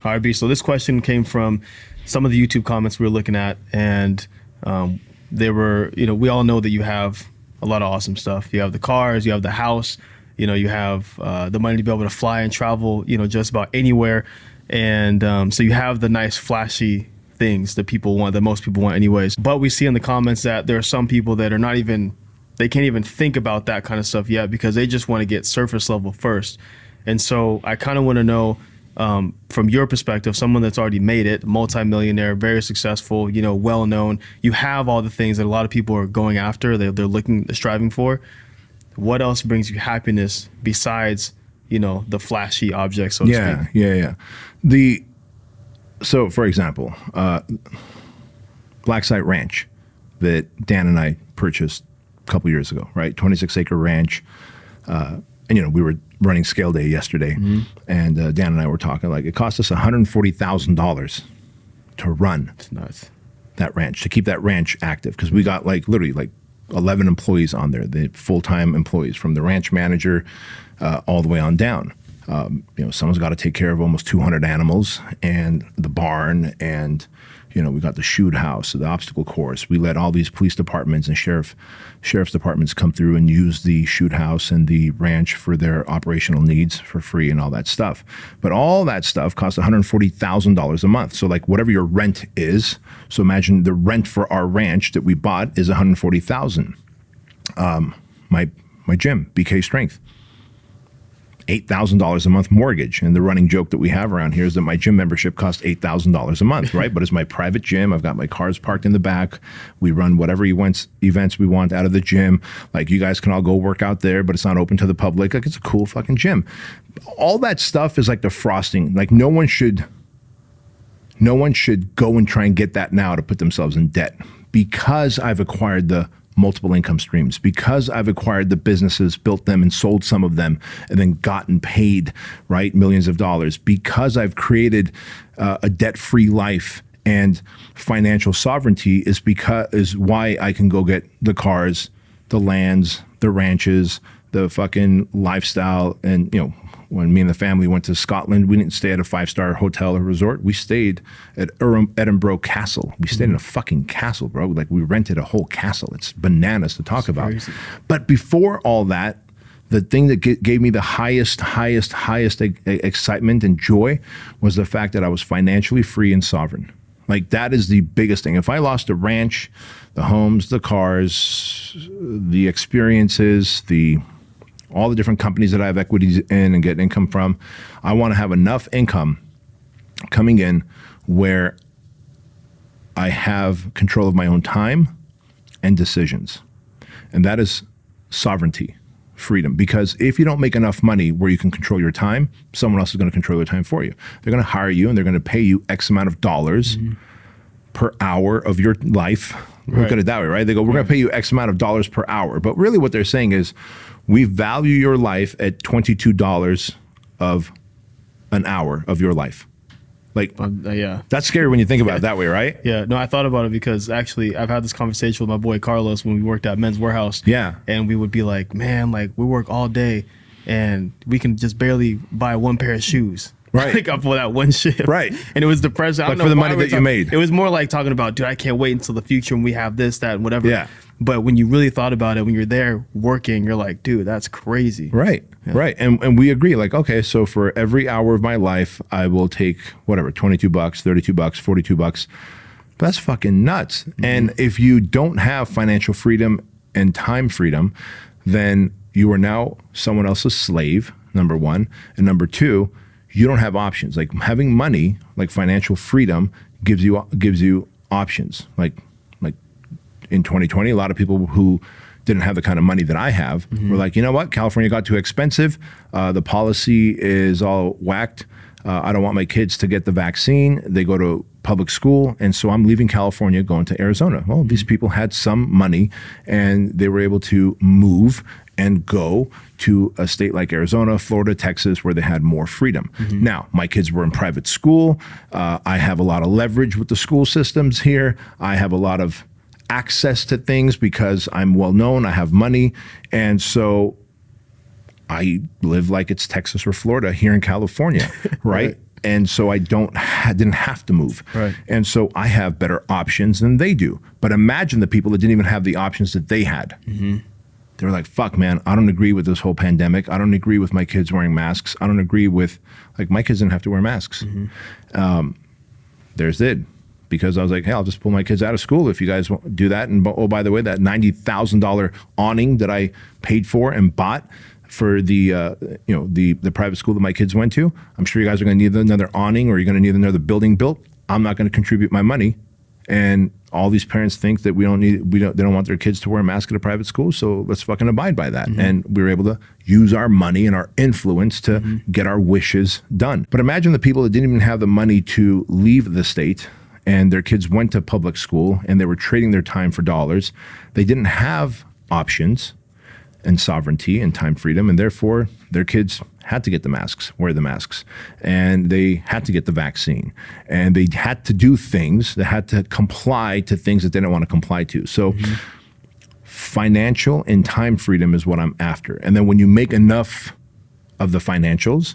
All right, B. So this question came from some of the YouTube comments we were looking at, and they were, we all know that you have a lot of awesome stuff. You have the cars, you have the house, you have the money to be able to fly and travel, just about anywhere. And so you have the nice flashy things that people want, that most people want anyways. But we see in the comments that there are some people that are they can't even think about that kind of stuff yet because they just want to get surface level first. And so I kind of want to know, from your perspective, someone that's already made it, multimillionaire, very successful, well known, you have all the things that a lot of people are going after, they're striving for. What else brings you happiness besides, the flashy objects, so to speak? Yeah. So for example, Blacksite Ranch that Dan and I purchased a couple years ago, right? 26-acre ranch. And, we were running scale day yesterday, and Dan and I were talking, like, it cost us $140,000 to run that ranch, to keep that ranch active, because we got literally 11 employees on there, the full-time employees, from the ranch manager all the way on down. Someone's got to take care of almost 200 animals and the barn, and we got the shoot house, the obstacle course. We let all these police departments and sheriff's departments come through and use the shoot house and the ranch for their operational needs for free and all that stuff. But all that stuff costs $140,000 a month. So whatever your rent is, so imagine the rent for our ranch that we bought is $140,000. My gym, BK Strength, $8,000 a month mortgage. And the running joke that we have around here is that my gym membership costs $8,000 a month, right? But it's my private gym. I've got my cars parked in the back. We run whatever events we want out of the gym. You guys can all go work out there, but it's not open to the public. It's a cool fucking gym. All that stuff is the frosting. No one should go and try and get that now to put themselves in debt, because I've acquired the multiple income streams, because I've acquired the businesses, built them and sold some of them, and then gotten paid, right, millions of dollars, because I've created a debt-free life and financial sovereignty is why I can go get the cars, the lands, the ranches, the fucking lifestyle. And, when me and the family went to Scotland, we didn't stay at a 5-star hotel or resort. We stayed at Edinburgh Castle. We stayed in a fucking castle, bro. We rented a whole castle. It's bananas to talk about. Crazy. But before all that, the thing that gave me the highest excitement and joy was the fact that I was financially free and sovereign. That is the biggest thing. If I lost a ranch, the homes, the cars, the experiences, all the different companies that I have equities in and get income from, I want to have enough income coming in where I have control of my own time and decisions. And that is sovereignty, freedom. Because if you don't make enough money where you can control your time, someone else is going to control your time for you. They're going to hire you and they're going to pay you X amount of dollars per hour of your life. Look at it that way, right? They go, we're going to pay you X amount of dollars per hour. But really what they're saying is, we value your life at $22 of an hour of your life. Yeah. That's scary when you think about it that way, right? Yeah. No, I thought about it because actually I've had this conversation with my boy Carlos when we worked at Men's Warehouse. Yeah. And we would be like, man, we work all day and we can just barely buy one pair of shoes. Right. Up for that one shift. Right. And it was depressing. I don't know for the why money that you made. It was more like talking about, dude, I can't wait until the future when we have this, that, and whatever. Yeah. But when you really thought about it, when you're there working, you're like, dude, that's crazy. Right. Yeah. Right. And we agree, okay, so for every hour of my life, I will take whatever, $22, $32, $42. That's fucking nuts. And if you don't have financial freedom and time freedom, then you are now someone else's slave, number one. And number two, you don't have options. Having money, financial freedom gives you options. In 2020, a lot of people who didn't have the kind of money that I have were like, you know what, California got too expensive. The policy is all whacked. I don't want my kids to get the vaccine. They go to public school, and so I'm leaving California, going to Arizona. Well, these people had some money, and they were able to move and go to a state like Arizona, Florida, Texas, where they had more freedom. Now, my kids were in private school. I have a lot of leverage with the school systems here. I have a lot of access to things because I'm well known, I have money, and so I live like it's Texas or Florida here in California, right? And so I didn't have to move. Right. And so I have better options than they do. But imagine the people that didn't even have the options that they had. They were like, fuck, man, I don't agree with this whole pandemic. I don't agree with my kids wearing masks. I don't agree with, like, my kids didn't have to wear masks. Theirs did. Because I was like, hey, I'll just pull my kids out of school if you guys do that. And oh, by the way, that $90,000 awning that I paid for and bought for the the private school that my kids went to, I'm sure you guys are going to need another awning, or you're going to need another building built. I'm not going to contribute my money. And all these parents think that they don't want their kids to wear a mask at a private school, so let's fucking abide by that. And we were able to use our money and our influence to get our wishes done. But imagine the people that didn't even have the money to leave the state, and their kids went to public school and they were trading their time for dollars. They didn't have options and sovereignty and time freedom, and therefore their kids had to get the masks, wear the masks, and they had to get the vaccine, and they had to do things, they had to comply to things that they didn't want to comply to. So financial and time freedom is what I'm after. And then when you make enough of the financials,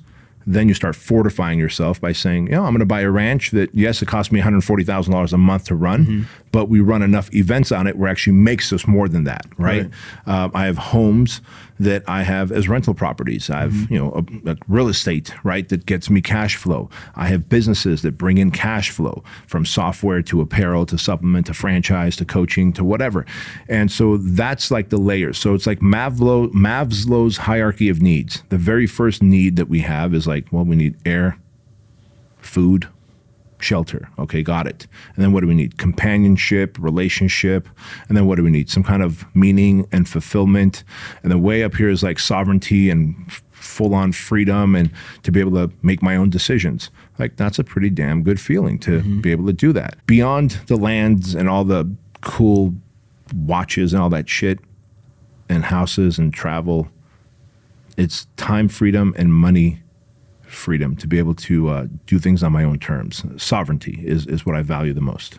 then you start fortifying yourself by saying, I'm going to buy a ranch that, yes, it costs me $140,000 a month to run, but we run enough events on it where it actually makes us more than that, right? I have homes that I have as rental properties. I have, a real estate, right, that gets me cash flow. I have businesses that bring in cash flow, from software to apparel to supplement to franchise to coaching to whatever. And so that's like the layers. So it's like Maslow's hierarchy of needs. The very first need that we have is like, well, we need air, food, shelter. Okay, got it. And then what do we need? Companionship, relationship. And then what do we need? Some kind of meaning and fulfillment. And then way up here is like sovereignty and full-on freedom, and to be able to make my own decisions. Like, that's a pretty damn good feeling to be able to do that. Beyond the lands and all the cool watches and all that shit and houses and travel, it's time freedom and money freedom to be able to do things on my own terms. Sovereignty is what I value the most.